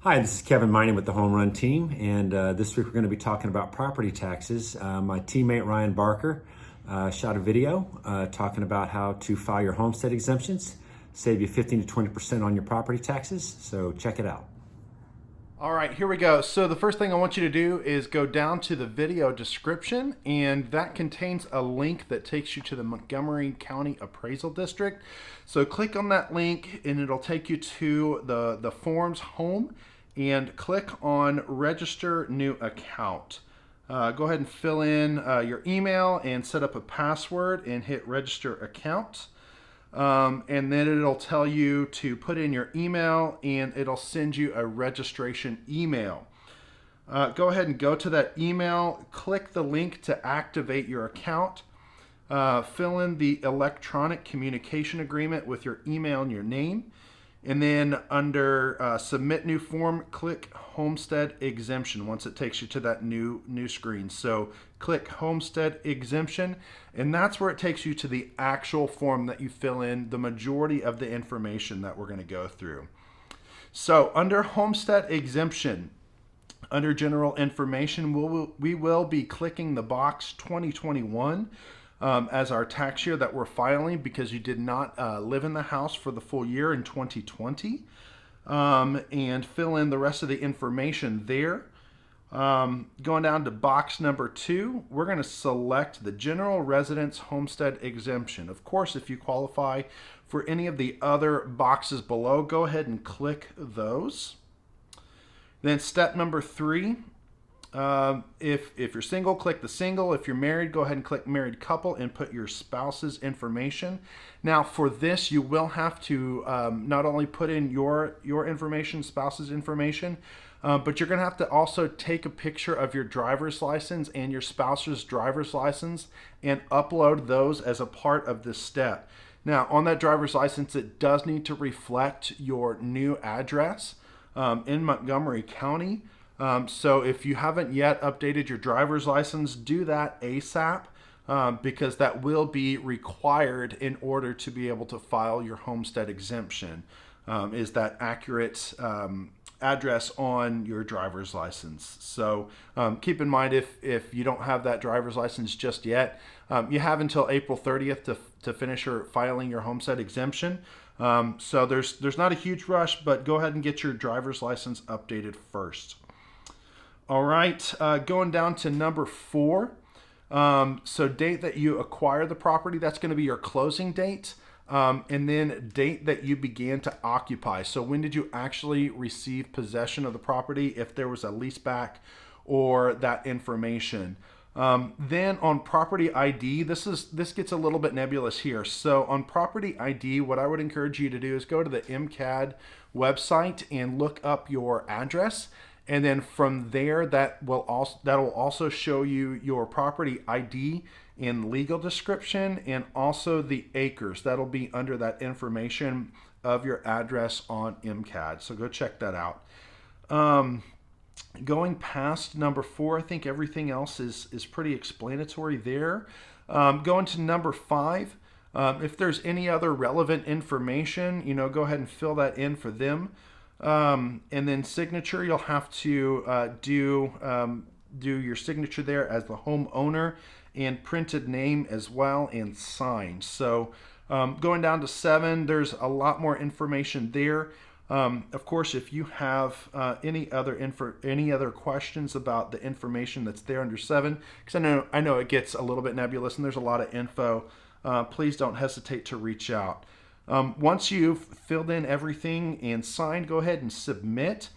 Hi, this is Kevin Meine with the Home Run team, and this week we're going to be talking about property taxes. My teammate Ryan Barker shot a video talking about how to file your homestead exemptions, save you 15 to 20% on your property taxes, so check it out. All right, here we go. So the first thing I want you to do is go down to the video description, and that contains a link that takes you to the Montgomery County Appraisal District. So click on that link and it'll take you to the forms home, and click on register new account. Go ahead and fill in your email and set up a password and hit register account. And then it'll tell you to put in your email and it'll send you a registration email. Go ahead and go to that email, click the link to activate your account, fill in the electronic communication agreement with your email and your name, and then under submit new form, click Homestead Exemption once it takes you to that new screen. So click Homestead Exemption, and that's where it takes you to the actual form that you fill in the majority of the information that we're going to go through. So under Homestead Exemption, under General Information, we will be clicking the box 2021 as our tax year that we're filing, because you did not live in the house for the full year in 2020, and fill in the rest of the information there. Going down to box number 2, we're going to select the General Residence Homestead Exemption. Of course, if you qualify for any of the other boxes below, go ahead and click those. Then step number 3, if you're single, click the single. If you're married, go ahead and click married couple and put your spouse's information. Now for this, you will have to not only put in your information, spouse's information, but you're going to have to also take a picture of your driver's license and your spouse's driver's license and upload those as a part of this step. Now on that driver's license, it does need to reflect your new address in Montgomery County. So if you haven't yet updated your driver's license, do that ASAP, because that will be required in order to be able to file your homestead exemption, is that accurate address on your driver's license. So keep in mind, if you don't have that driver's license just yet, you have until April 30th to finish filing your homestead exemption. So there's not a huge rush, but go ahead and get your driver's license updated first. All right, going down to number 4. So date that you acquire the property, that's going to be your closing date. And then date that you began to occupy. So when did you actually receive possession of the property, if there was a lease back or that information. Then on property ID, this gets a little bit nebulous here. So on property ID, what I would encourage you to do is go to the MCAD website and look up your address. And then from there, that will also show you your property ID and legal description, and also the acres. That'll be under that information of your address on MCAD. So go check that out. Going past number 4, I think everything else is pretty explanatory there. Going to number 5, if there's any other relevant information, go ahead and fill that in for them. And then signature, you'll have to do your signature there as the homeowner, and printed name as well, and sign. So going down to 7, there's a lot more information there. Of course, if you have any other questions about the information that's there under 7, because I know it gets a little bit nebulous and there's a lot of info, please don't hesitate to reach out. Once you've filled in everything and signed, go ahead and submit,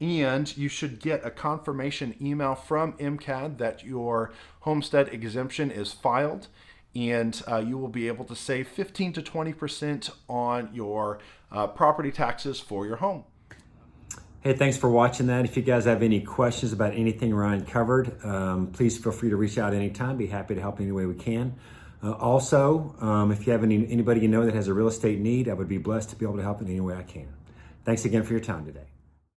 and you should get a confirmation email from MCAD that your homestead exemption is filed, and you will be able to save 15 to 20% on your property taxes for your home. Hey, thanks for watching that. If you guys have any questions about anything Ryan covered, please feel free to reach out anytime. Be happy to help any way we can. Also, if you have anybody you know that has a real estate need, I would be blessed to be able to help in any way I can. Thanks again for your time today.